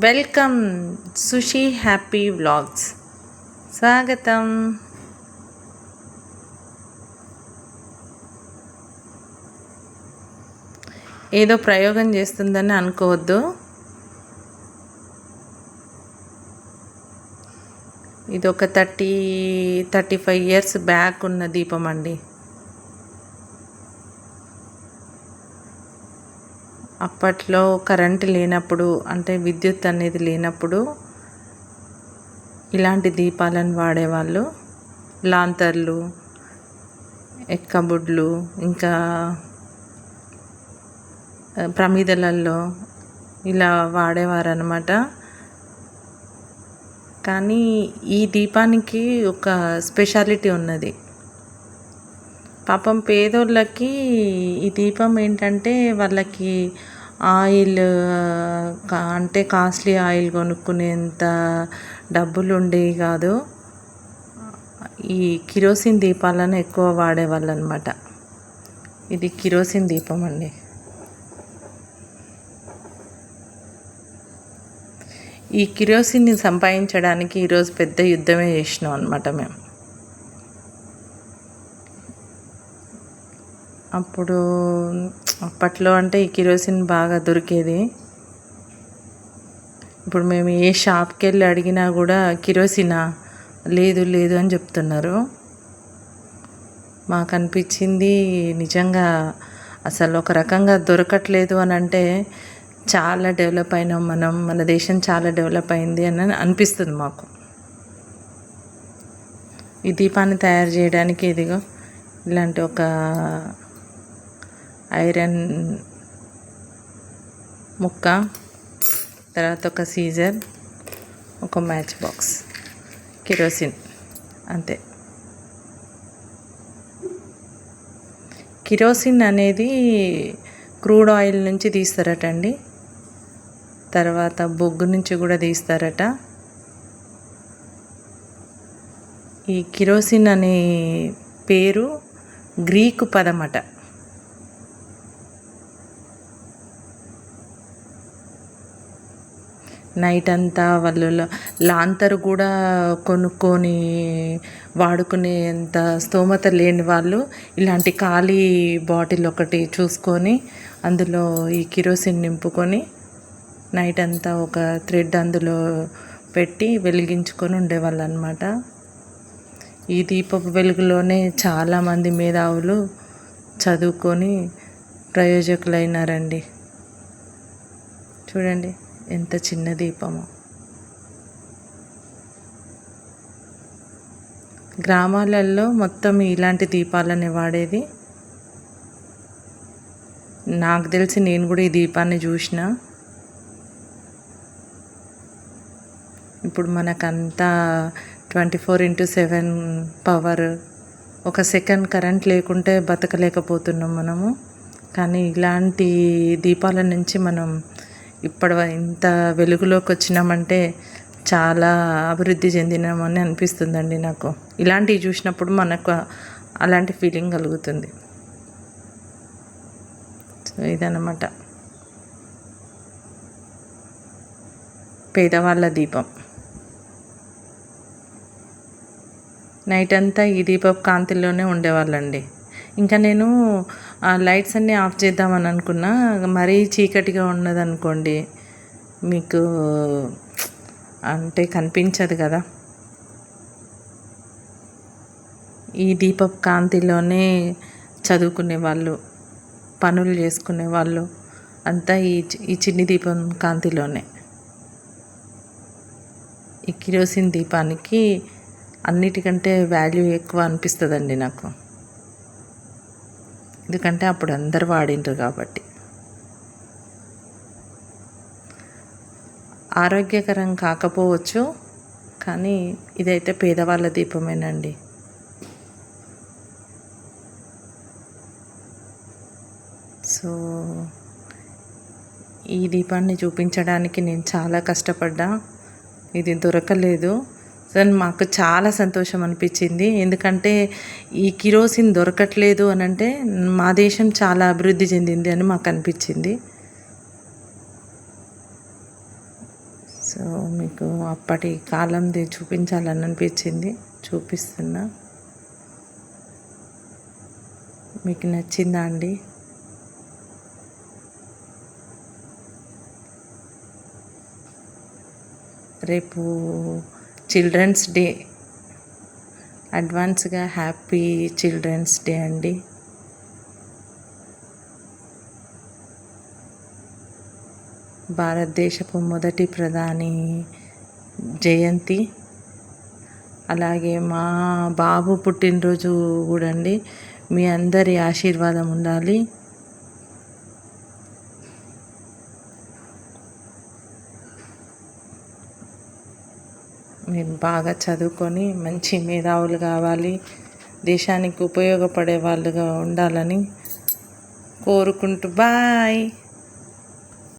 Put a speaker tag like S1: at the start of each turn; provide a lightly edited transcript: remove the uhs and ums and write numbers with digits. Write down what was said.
S1: Welcome Sushee happy vlogs. స్వాగతం. ఏదో ప్రయోగం చేస్తుందని అనుకోవద్దు. ఇది ఒక 35 ఇయర్స్ బ్యాక్ ఉన్న దీపం అండి. అప్పట్లో కరెంటు లేనప్పుడు, అంటే విద్యుత్ అనేది లేనప్పుడు ఇలాంటి దీపాలను వాడేవాళ్ళు. లాంతర్లు, ఎక్కబుడ్లు, ఇంకా ప్రమిదలలో ఇలా వాడేవారు అన్నమాట. కానీ ఈ దీపానికి ఒక స్పెషాలిటీ ఉన్నది. పాపం పేదోళ్ళకి ఈ దీపం ఏంటంటే వాళ్ళకి ఆయిల్ అంటే కాస్ట్లీ ఆయిల్ కొనుక్కునేంత డబ్బులు ఉండేవి కాదు. ఈ కిరోసిన్ దీపాలను ఎక్కువ వాడేవాళ్ళు అనమాట. ఇది కిరోసిన్ దీపం అండి. ఈ కిరోసిన్ని సంపాదించడానికి ఈరోజు పెద్ద యుద్ధమే చేసినాం అనమాట మేము. అప్పట్లో అంటే ఈ కిరోసిన్ బాగా దొరికేది. ఇప్పుడు మేము ఏ షాప్కి వెళ్ళి అడిగినా కూడా కిరోసినా లేదు లేదు అని చెప్తున్నారు. మాకు అనిపించింది నిజంగా అసలు ఒక రకంగా దొరకట్లేదు అని అంటే చాలా డెవలప్ అయినాం మనం, మన దేశం చాలా డెవలప్ అయింది అని అనిపిస్తుంది మాకు. ఈ దీపాన్ని తయారు చేయడానికి ఇదిగో ఇలాంటి ఒక ఐరన్ ముక్క, తర్వాత ఒక సీజర్, ఒక మ్యాచ్ బాక్స్, కిరోసిన్, అంతే. కిరోసిన్ అనేది క్రూడ్ ఆయిల్ నుంచి తీస్తారటండి. తర్వాత బొగ్గు నుంచి కూడా తీస్తారట. ఈ కిరోసిన్ అనే పేరు గ్రీకు పదమట. నైట్ అంతా వాళ్ళు లాంతరు కూడా కొనుక్కొని వాడుకునేంత స్తోమత లేని వాళ్ళు ఇలాంటి ఖాళీ బాటిల్ ఒకటి చూసుకొని అందులో ఈ కిరోసిన్ నింపుకొని నైట్ అంతా ఒక థ్రెడ్ అందులో పెట్టి వెలిగించుకొని ఉండేవాళ్ళు అనమాట. ఈ దీపపు వెలుగులోనే చాలామంది మేధావులు చదువుకొని ప్రయోజకులైనారండి. చూడండి ఎంత చిన్న దీపము. గ్రామాలలో మొత్తం ఇలాంటి దీపాలనే వాడేది. నాకు తెలిసి నేను కూడా ఈ దీపాన్ని చూసిన. ఇప్పుడు మనకంతా 24/7 పవర్. ఒక సెకండ్ కరెంట్ లేకుంటే బతకలేకపోతున్నాం మనము. కానీ ఇలాంటి దీపాల నుంచి మనం ఇంత వెలుగులోకి వచ్చినామంటే చాలా అభివృద్ధి చెందినామని అనిపిస్తుందండి నాకు. ఇలాంటివి చూసినప్పుడు మనకు అలాంటి ఫీలింగ్ కలుగుతుంది. సో ఇదన్నమాట పేదవాళ్ళ దీపం. నైట్ అంతా ఈ దీపపు కాంతిలోనే ఉండేవాళ్ళండి. ఇంకా నేను లైట్స్ అన్నీ ఆఫ్ చేద్దామని అనుకున్నా. మరీ చీకటిగా ఉన్నదనుకోండి మీకు అంటే కనిపించదు కదా. ఈ దీపపు కాంతిలోనే చదువుకునే వాళ్ళు, పనులు చేసుకునే వాళ్ళు అంతా ఈ చిన్ని దీపం కాంతిలోనే. ఈ కిరోసిన్ దీపానికి అన్నిటికంటే వాల్యూ ఎక్కువ అనిపిస్తుందండి నాకు. ఎందుకంటే అప్పుడు అందరు వాడిండ్రు కాబట్టి. ఆరోగ్యకరం కాకపోవచ్చు, కానీ ఇదైతే పేదవాళ్ళ దీపమేనండి. సో ఈ దీపాన్ని చూపించడానికి నేను చాలా కష్టపడ్డా. ఇది దొరకలేదు. సో మాకు చాలా సంతోషం అనిపించింది. ఎందుకంటే ఈ కిరోసిన్ దొరకట్లేదు అని అంటే మా దేశం చాలా అభివృద్ధి చెందింది అని మాకు అనిపించింది. సో మీకు అప్పటి కాలంది చూపించాలని అనిపించింది, చూపిస్తున్నా. మీకు నచ్చిందా అండి? రేపు చిల్డ్రన్స్ డే, అడ్వాన్స్గా హ్యాపీ చిల్డ్రన్స్ డే అండి. భారతదేశపు మొదటి ప్రధాని జయంతి, అలాగే మా బాబు పుట్టినరోజు కూడా అండి. మీ అందరి ఆశీర్వాదం ఉండాలి. మీరు బాగా చదువుకొని మంచి మేధావులు కావాలి, దేశానికి ఉపయోగపడే వాళ్ళుగా ఉండాలని కోరుకుంటూ బాయ్.